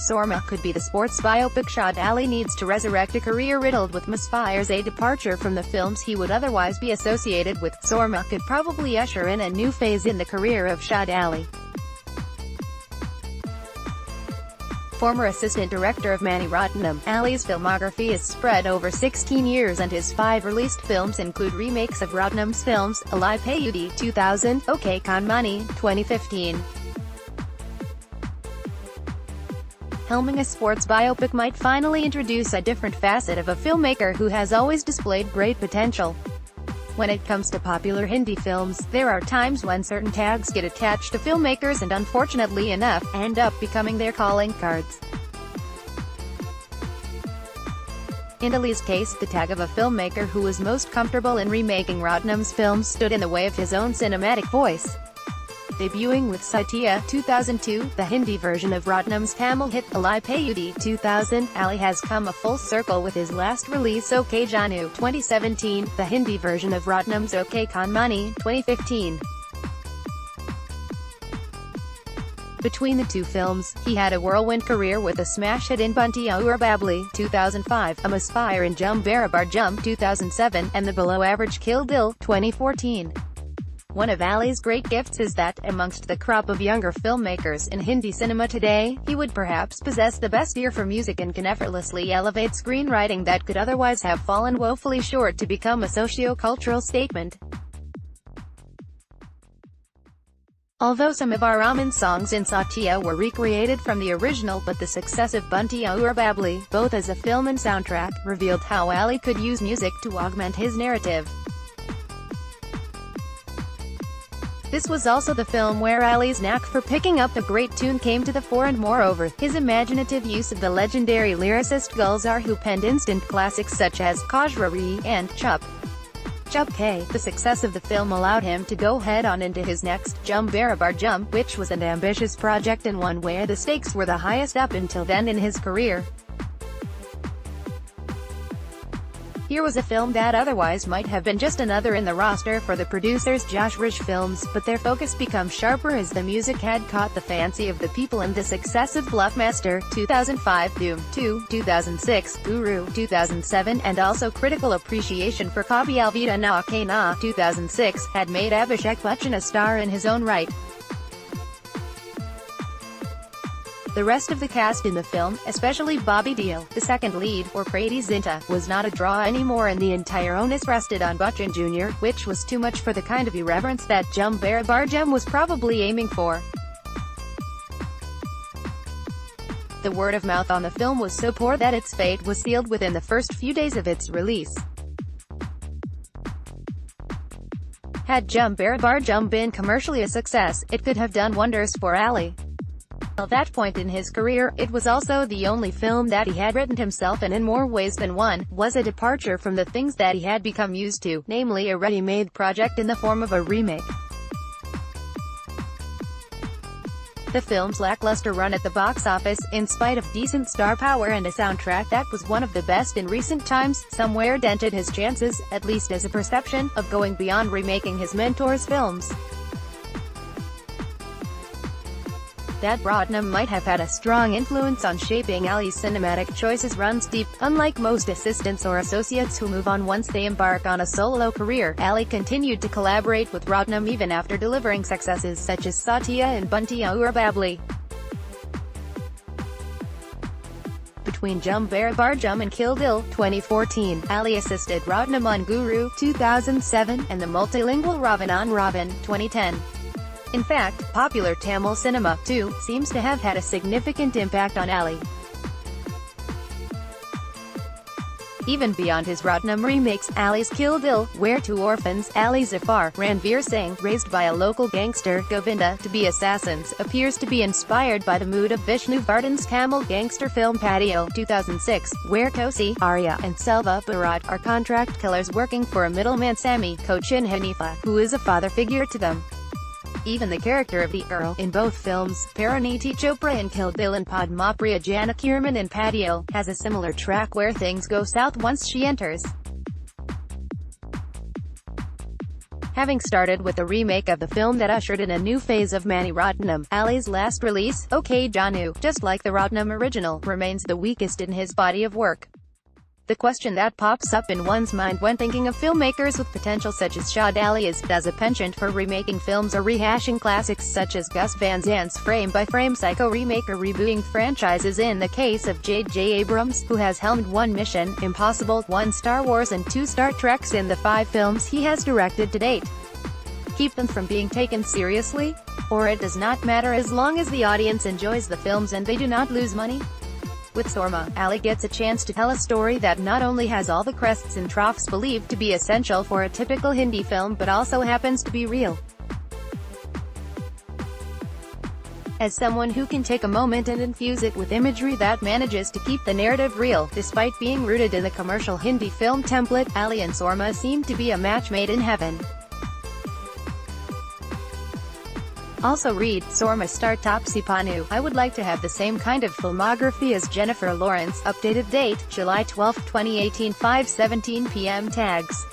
Soorma could be the sports biopic Shaad Ali needs to resurrect a career riddled with misfires, a departure from the films he would otherwise be associated with. Soorma could probably usher in a new phase in the career of Shaad Ali. Former assistant director of Mani Ratnam, Ali's filmography is spread over 16 years and his 5 released films include remakes of Ratnam's films, Alai Payudi 2000, Okay Kanmani 2015. Helming a sports biopic might finally introduce a different facet of a filmmaker who has always displayed great potential. When it comes to popular Hindi films, there are times when certain tags get attached to filmmakers and unfortunately enough, end up becoming their calling cards. In Ali's case, the tag of a filmmaker who was most comfortable in remaking Ratnam's films stood in the way of his own cinematic voice. Debuting with Satya 2002, the Hindi version of Ratnam's Tamil hit Alai Payudi 2000, Ali has come a full circle with his last release Okay Janu 2017, the Hindi version of Ratnam's Okay Kanmani 2015. Between the two films, he had a whirlwind career with a smash hit in Bunty Aur Babli 2005, a misfire in Jum Barabar Jum 2007, and the below-average Kill Dil 2014. One of Ali's great gifts is that, amongst the crop of younger filmmakers in Hindi cinema today, he would perhaps possess the best ear for music and can effortlessly elevate screenwriting that could otherwise have fallen woefully short to become a socio-cultural statement. Although some of Raman's songs in Satya were recreated from the original, but the success of Bunty Aur Babli, both as a film and soundtrack, revealed how Ali could use music to augment his narrative. This was also the film where Ali's knack for picking up a great tune came to the fore, and moreover, his imaginative use of the legendary lyricist Gulzar, who penned instant classics such as Kajrari and Chup K. The success of the film allowed him to go head-on into his next, Jum Barabar Jum, which was an ambitious project and one where the stakes were the highest up until then in his career. Here was a film that otherwise might have been just another in the roster for the producers Josh Raj Films, but their focus became sharper as the music had caught the fancy of the people, and the success of Bluffmaster 2005, Doom 2 2006, Guru 2007, and also critical appreciation for Kabhi Alvida Na Ke Na 2006, had made Abhishek Bachchan a star in his own right. The rest of the cast in the film, especially Bobby Deol, the second lead, or Preeti Zinta, was not a draw anymore, and the entire onus rested on Bachchan Jr., which was too much for the kind of irreverence that Jum Barabar Jum was probably aiming for. The word of mouth on the film was so poor that its fate was sealed within the first few days of its release. Had Jum Barabar Jum been commercially a success, it could have done wonders for Ali. At that point in his career, it was also the only film that he had written himself, and in more ways than one, was a departure from the things that he had become used to, namely a ready-made project in the form of a remake. The film's lackluster run at the box office, in spite of decent star power and a soundtrack that was one of the best in recent times, somewhere dented his chances, at least as a perception, of going beyond remaking his mentor's films. That Ratnam might have had a strong influence on shaping Ali's cinematic choices runs deep. Unlike most assistants or associates who move on once they embark on a solo career, Ali continued to collaborate with Ratnam even after delivering successes such as Satya and Bunty Aur Babli. Between Jum Barabar Jum and Kill Dil 2014, Ali assisted Ratnam on Guru 2007, and the multilingual Ravan 2010. In fact, popular Tamil cinema, too, seems to have had a significant impact on Ali. Even beyond his Ratnam remakes, Ali's Kill Dil, where two orphans, Ali Zafar, Ranveer Singh, raised by a local gangster, Govinda, to be assassins, appears to be inspired by the mood of Vishnu Vardhan's Tamil gangster film Patio 2006, where Kosi, Arya, and Selva Bharat are contract killers working for a middleman Sami, Cochin Hanifa, who is a father figure to them. Even the character of the Earl, in both films, Pariniti Chopra in Kill Dil and Padmapriya Janakiraman in Patio, has a similar track where things go south once she enters. Having started with a remake of the film that ushered in a new phase of Mani Ratnam, Ali's last release, OK Janu, just like the Ratnam original, remains the weakest in his body of work. The question that pops up in one's mind when thinking of filmmakers with potential such as Shaad Ali is, does a penchant for remaking films or rehashing classics such as Gus Van Sant's frame-by-frame Psycho remake or rebooting franchises in the case of J.J. Abrams, who has helmed 1 Mission Impossible, 1 Star Wars and 2 Star Treks in the 5 films he has directed to date, keep them from being taken seriously? Or it does not matter as long as the audience enjoys the films and they do not lose money? With Soorma, Ali gets a chance to tell a story that not only has all the crests and troughs believed to be essential for a typical Hindi film but also happens to be real. As someone who can take a moment and infuse it with imagery that manages to keep the narrative real, despite being rooted in the commercial Hindi film template, Ali and Soorma seem to be a match made in heaven. Also read, Soorma star Taapsee Pannu, I would like to have the same kind of filmography as Jennifer Lawrence. Updated date, July 12, 2018 5:17 p.m. Tags